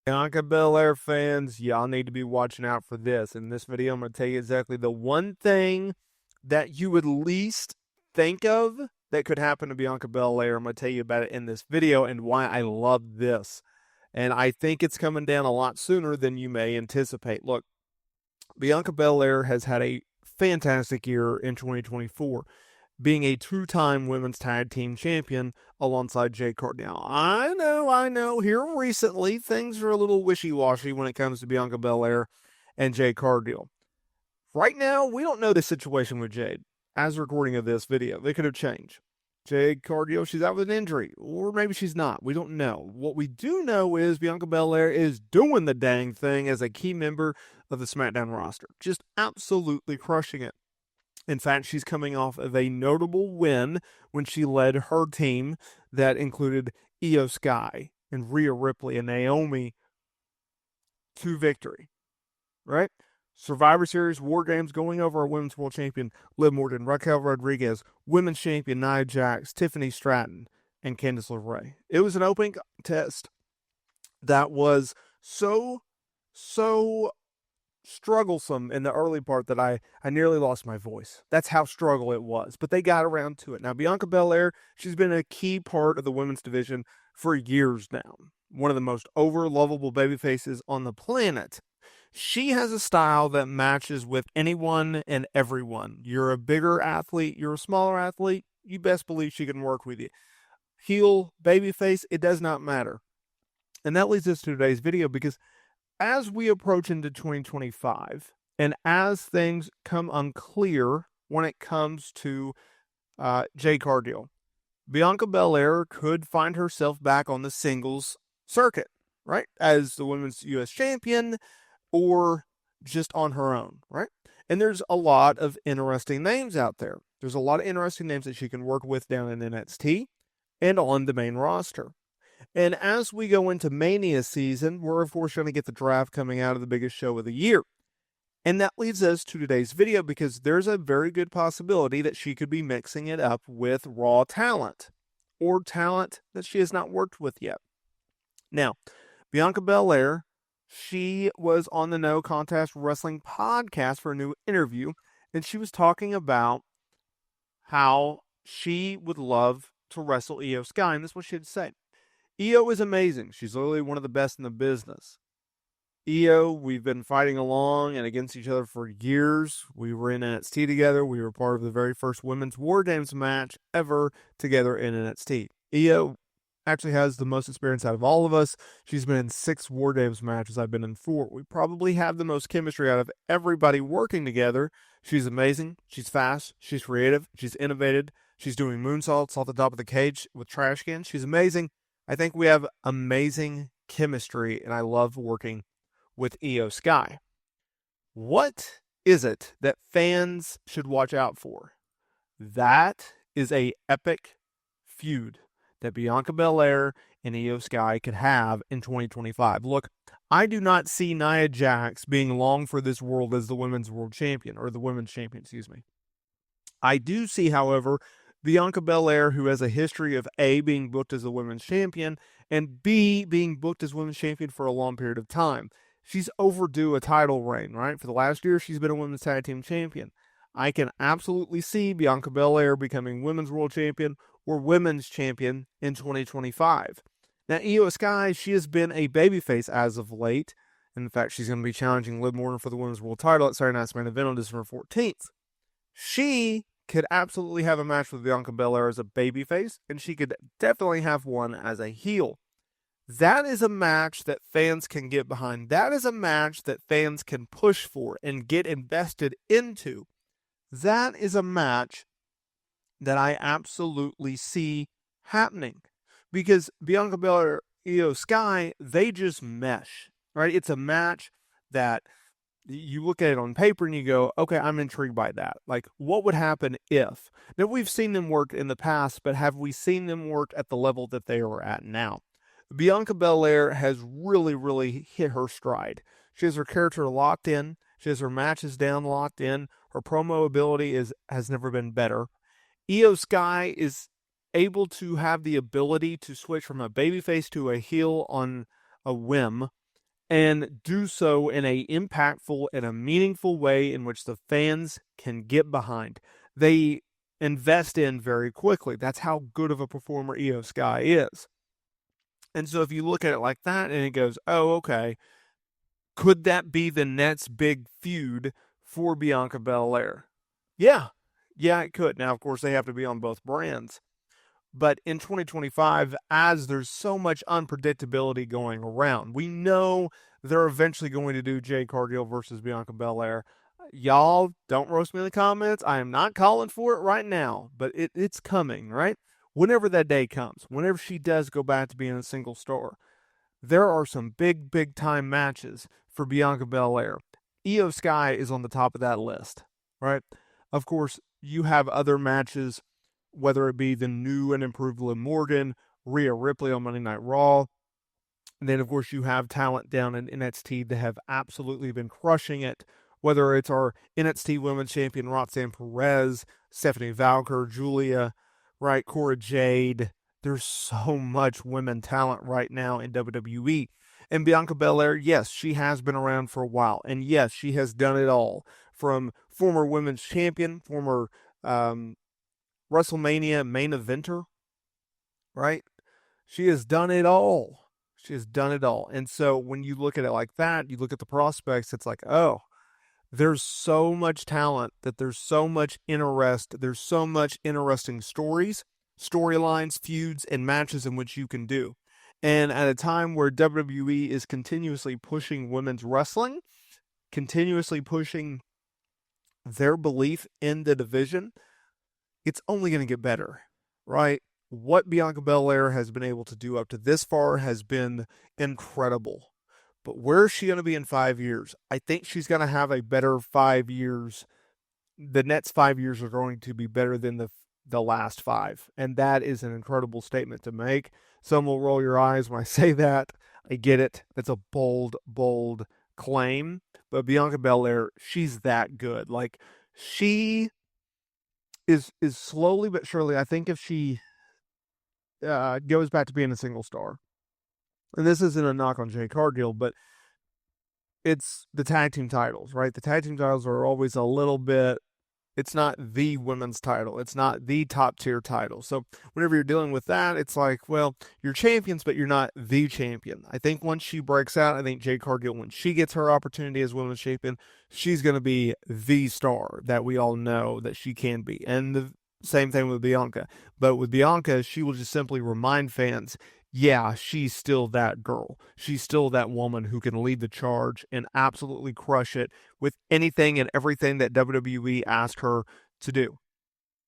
Bianca Belair fans, y'all need to be watching out for this. In this video, I'm going to tell you exactly the one thing that you would least think of that could happen to Bianca Belair. I'm going to tell you about it in this video and why I love this. And I think it's coming down a lot sooner than you may anticipate. Look, Bianca Belair has had a fantastic year in 2024, being a two-time women's tag team champion alongside Jade Cargill. I know. Here recently, things are a little wishy-washy when it comes to Bianca Belair and Jade Cargill. Right now, we don't know the situation with Jade. As recording of this video, they could have changed. Jade Cargill, she's out with an injury, or maybe she's not. We don't know. What we do know is Bianca Belair is doing the dang thing as a key member of the SmackDown roster, just absolutely crushing it. In fact, she's coming off of a notable win when she led her team that included Iyo Sky and Rhea Ripley and Naomi to victory, right? Survivor Series, War Games, going over our Women's World Champion Liv Morgan, Raquel Rodriguez, Women's Champion Nia Jax, Tiffany Stratton, and Candice LeRae. It was an opening test that was so strugglesome in the early part that I nearly lost my voice. That's how struggle it was. But they got around to it. Now, Bianca Belair, she's been a key part of the women's division for years now. One of the most over-lovable babyfaces on the planet. She has a style that matches with anyone and everyone. You're a bigger athlete, you're a smaller athlete, you best believe she can work with you. Heel, babyface, it does not matter. And that leads us to today's video because as we approach into 2025 and as things come unclear when it comes to Jade Cargill, Bianca Belair could find herself back on the singles circuit, right? As the women's U.S. champion or just on her own, right? And there's a lot of interesting names out there. There's a lot of interesting names that she can work with down in NXT and on the main roster. And as we go into Mania season, we're of course going to get the draft coming out of the biggest show of the year. And that leads us to today's video because there's a very good possibility that she could be mixing it up with Raw talent or talent that she has not worked with yet. Now, Bianca Belair, she was on the No Contest Wrestling podcast for a new interview, and she was talking about how she would love to wrestle Iyo Sky, and this is what she had to say. Iyo is amazing. She's literally one of the best in the business. Iyo, we've been fighting along and against each other for years. We were in NXT together. We were part of the very first Women's War Games match ever together in NXT. Iyo actually has the most experience out of all of us. She's been in 6 War Games matches. I've been in 4. We probably have the most chemistry out of everybody working together. She's amazing. She's fast. She's creative. She's innovative. She's doing moonsaults off the top of the cage with trash cans. She's amazing. I think we have amazing chemistry, and I love working with Iyo Sky. What is it that fans should watch out for? That is a epic feud that Bianca Belair and Iyo Sky could have in 2025. Look, I do not see Nia Jax being long for this world as the women's world champion, or the women's champion, excuse me. I do see, however, Bianca Belair, who has a history of A, being booked as the women's champion, and B, being booked as women's champion for a long period of time. She's overdue a title reign, right? For the last year, she's been a women's tag team champion. I can absolutely see Bianca Belair becoming women's world champion or women's champion in 2025. Now, Iyo Sky, she has been a babyface as of late. In fact, she's going to be challenging Liv Morgan for the women's world title at Saturday Night's Main Event on December 14th. She could absolutely have a match with Bianca Belair as a babyface, and she could definitely have one as a heel. That is a match that fans can get behind. That is a match that fans can push for and get invested into. That is a match that I absolutely see happening. Because Bianca Belair, Iyo Sky, they just mesh, right? It's a match that you look at it on paper and you go, okay, I'm intrigued by that. Like, what would happen if? Now, we've seen them work in the past, but have we seen them work at the level that they are at now? Bianca Belair has really hit her stride. She has her character locked in. She has her matches down locked in. Her promo ability has never been better. Iyo Sky is able to have the ability to switch from a babyface to a heel on a whim. and do so in a impactful and a meaningful way in which the fans can get behind. They invest in very quickly. That's how good of a performer Iyo Sky is. And so if you look at it like that and it goes, oh, okay, could that be the next big feud for Bianca Belair? Yeah. Yeah, it could. Now, of course, they have to be on both brands. But in 2025, as there's so much unpredictability going around, we know they're eventually going to do Jade Cargill versus Bianca Belair. Y'all, don't roast me in the comments. I am not calling for it right now, but it's coming, right? Whenever that day comes, whenever she does go back to being a single star, there are some big, big time matches for Bianca Belair. Iyo Sky is on the top of that list, right? Of course, you have other matches, whether it be the new and improved Liv Morgan, Rhea Ripley on Monday Night Raw. And then, of course, you have talent down in NXT that have absolutely been crushing it, whether it's our NXT Women's Champion Roxanne Perez, Stephanie Valker, Julia, right, Cora Jade. There's so much women talent right now in WWE. And Bianca Belair, yes, she has been around for a while. And yes, she has done it all. From former women's champion, former WrestleMania main eventer, right? She has done it all. She has done it all. And so when you look at it like that, you look at the prospects, it's like, oh, there's so much talent, that there's so much interest, there's so much interesting stories, storylines, feuds, and matches in which you can do. And at a time where WWE is continuously pushing women's wrestling, continuously pushing their belief in the division, it's only going to get better, right? What Bianca Belair has been able to do up to this far has been incredible. But where is she going to be in 5 years? I think she's going to have a better 5 years. The next 5 years are going to be better than the last 5. And that is an incredible statement to make. Some will roll your eyes when I say that. I get it. That's a bold, bold claim. But Bianca Belair, she's that good. Like, she is slowly but surely, I think if she goes back to being a single star, and this isn't a knock on Jade Cargill, but it's the tag team titles, right? The tag team titles are always a little bit, it's not the women's title. It's not the top tier title. So whenever you're dealing with that, it's like, well, you're champions, but you're not the champion. I think once she breaks out, I think Jade Cargill, when she gets her opportunity as women's champion, she's going to be the star that we all know that she can be. And the same thing with Bianca. But with Bianca, she will just simply remind fans, yeah, she's still that girl. She's still that woman who can lead the charge and absolutely crush it with anything and everything that WWE asked her to do.